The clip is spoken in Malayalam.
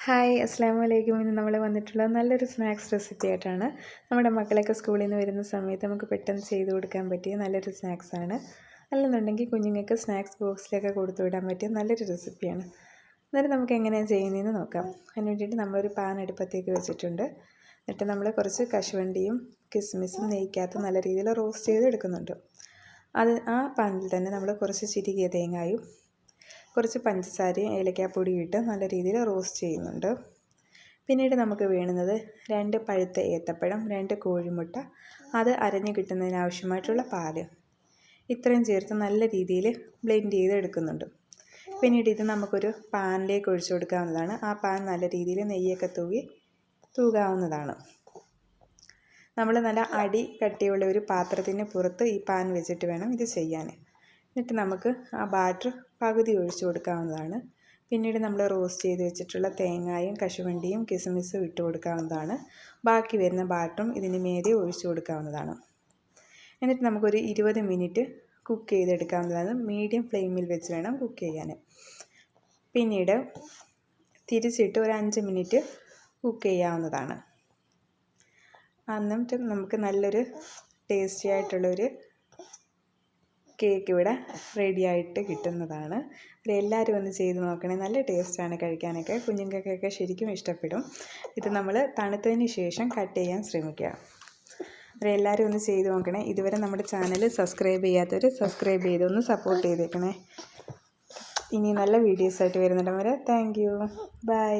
ഹായ് അസ്സാം വലൈക്കും. ഇന്ന് നമ്മൾ വന്നിട്ടുള്ളത് നല്ലൊരു സ്നാക്സ് റെസിപ്പി ആയിട്ടാണ്. നമ്മുടെ മക്കളൊക്കെ സ്കൂളിൽ നിന്ന് വരുന്ന സമയത്ത് നമുക്ക് പെട്ടെന്ന് ചെയ്ത് കൊടുക്കാൻ പറ്റിയ നല്ലൊരു സ്നാക്സാണ്. അല്ലെന്നുണ്ടെങ്കിൽ കുഞ്ഞുങ്ങൾക്ക് സ്നാക്സ് ബോക്സിലൊക്കെ കൊടുത്തു വിടാൻ പറ്റിയ നല്ലൊരു റെസിപ്പിയാണ്. എന്നിട്ട് നമുക്ക് എങ്ങനെയാണ് ചെയ്യുന്നതെന്ന് നോക്കാം. അതിന് വേണ്ടിയിട്ട് നമ്മളൊരു പാൻ അടുപ്പത്തേക്ക് വെച്ചിട്ടുണ്ട്. എന്നിട്ട് നമ്മൾ കുറച്ച് കശുവണ്ടിയും കിസ്മിസും നെയ്ക്കകത്ത് നല്ല രീതിയിൽ റോസ്റ്റ് ചെയ്ത് എടുക്കുന്നുണ്ട്. ആ പാനിൽ തന്നെ നമ്മൾ കുറച്ച് ചിരികിയ തേങ്ങായും കുറച്ച് പഞ്ചസാരയും ഏലക്കാപ്പൊടിയും ഇട്ട് നല്ല രീതിയിൽ റോസ്റ്റ് ചെയ്യുന്നുണ്ട്. പിന്നീട് നമുക്ക് വേണ്ടുന്നത് 2 പഴുത്ത ഏത്തപ്പഴം, 2 കോഴിമുട്ട, അത് അരഞ്ഞ് കിട്ടുന്നതിനാവശ്യമായിട്ടുള്ള പാല്, ഇത്രയും ചേർത്ത് നല്ല രീതിയിൽ ബ്ലെൻഡ് ചെയ്ത് എടുക്കുന്നുണ്ട്. പിന്നീട് ഇത് നമുക്കൊരു പാനിലേക്ക് ഒഴിച്ചു കൊടുക്കാവുന്നതാണ്. ആ പാൻ നല്ല രീതിയിൽ നെയ്യൊക്കെ തൂകാവുന്നതാണ്. നമ്മൾ നല്ല അടി കട്ടിയുള്ള ഒരു പാത്രത്തിന് പുറത്ത് ഈ പാൻ വെച്ചിട്ട് വേണം ഇത് ചെയ്യാൻ. എന്നിട്ട് നമുക്ക് ആ ബാറ്റർ പകുതി ഒഴിച്ചു കൊടുക്കാവുന്നതാണ്. പിന്നീട് നമ്മൾ റോസ്റ്റ് ചെയ്ത് വെച്ചിട്ടുള്ള തേങ്ങയും കശുവണ്ടിയും കിസ്മിസും ഇട്ട് കൊടുക്കാവുന്നതാണ്. ബാക്കി വരുന്ന ബാറ്ററും ഇതിന് മീതെ ഒഴിച്ചു കൊടുക്കാവുന്നതാണ്. എന്നിട്ട് നമുക്കൊരു 20 മിനിറ്റ് കുക്ക് ചെയ്തെടുക്കാവുന്നതാണ്. മീഡിയം ഫ്ലെയിമിൽ വെച്ച് വേണം കുക്ക് ചെയ്യാൻ. പിന്നീട് തിരിച്ചിട്ട് ഒരു 5 മിനിറ്റ് കുക്ക് ചെയ്യാവുന്നതാണ്. എന്നിട്ട് നമുക്ക് നല്ലൊരു ടേസ്റ്റി ആയിട്ടുള്ളൊരു കേക്ക് ഇവിടെ റെഡി ആയിട്ട് കിട്ടുന്നതാണ്. എല്ലാവരും ഒന്ന് ചെയ്ത് നോക്കണേ. നല്ല ടേസ്റ്റാണ് കഴിക്കാനൊക്കെ. കുഞ്ഞുങ്ങൾക്കൊക്കെ ശരിക്കും ഇഷ്ടപ്പെടും. ഇത് നമ്മൾ തണുത്തതിന് ശേഷം കട്ട് ചെയ്യാൻ ശ്രമിക്കുക. എല്ലാവരും ഒന്ന് ചെയ്ത് നോക്കണേ. ഇതുവരെ നമ്മുടെ ചാനൽ സബ്സ്ക്രൈബ് ചെയ്യാത്തവർ സബ്സ്ക്രൈബ് ചെയ്തൊന്ന് സപ്പോർട്ട് ചെയ്തേക്കണേ. ഇനി നല്ല വീഡിയോസായിട്ട് വരുന്നിടം വരെ താങ്ക് യു. ബൈ.